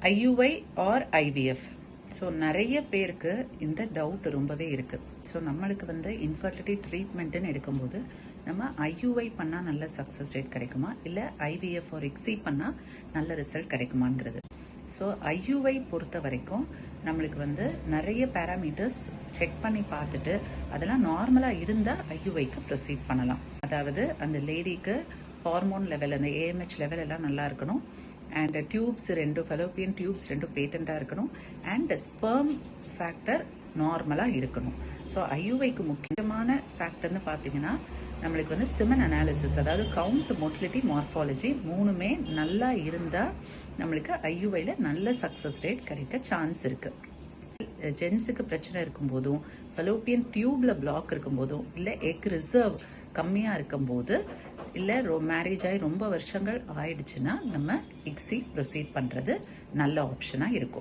IUI R IVF. So நிறைய பேருக்கு இந்த டவுட் ரொம்பவே இருக்குது. ஸோ நம்மளுக்கு வந்து இன்ஃபர்டிலிட்டி ட்ரீட்மெண்ட்டுன்னு எடுக்கும்போது நம்ம ஐயுஐ பண்ணால் நல்ல சக்ஸஸ் ரேட் கிடைக்குமா, இல்லை ஐவிஎஃப் ஆர் எக்ஸி பண்ணால் நல்ல ரிசல்ட் கிடைக்குமாங்கிறது. ஸோ ஐயுஐ பொறுத்த வரைக்கும் நம்மளுக்கு வந்து நிறைய பேராமீட்டர்ஸ் செக் பண்ணி பார்த்துட்டு அதெல்லாம் நார்மலாக இருந்தால் ஐயுஐக்கு ப்ரொசீட் பண்ணலாம். அதாவது அந்த லேடிக்கு ஹார்மோன் லெவல், அந்த ஏஎம்ஹெச் லெவல் எல்லாம் நல்லா இருக்கணும், அண்ட் டியூப்ஸ் ரெண்டும், ஃபெலோப்பியன் டியூப்ஸ் ரெண்டும் பேட்டண்டாக இருக்கணும், அண்ட் ஸ்பெர்ம் ஃபேக்டர் நார்மலாக இருக்கணும். ஸோ ஐயுஐக்கு முக்கியமான ஃபேக்டர்னு பார்த்தீங்கன்னா நம்மளுக்கு வந்து சிமன் அனாலிசிஸ், அதாவது கவுண்ட், மோட்டிலிட்டி, மார்ஃபாலஜி மூணுமே நல்லா இருந்தால் நம்மளுக்கு ஐயுஐயில் நல்ல சக்ஸஸ் ரேட் கிடைக்க சான்ஸ் இருக்குது. ஜென்ஸுக்கு பிரச்சனை இருக்கும்போதும், ஃபெலோப்பியன் டியூப்ல பிளாக் இருக்கும்போதும், இல்லை எக் ரிசர்வ் கம்மியாக இருக்கும்போது, இல்லை மேரேஜ் ஆகி ரொம்ப வருஷங்கள் ஆயிடுச்சுன்னா நம்ம இக்ஸி ப்ரொசீட் பண்ணுறது நல்ல ஆப்ஷனாக இருக்கும்.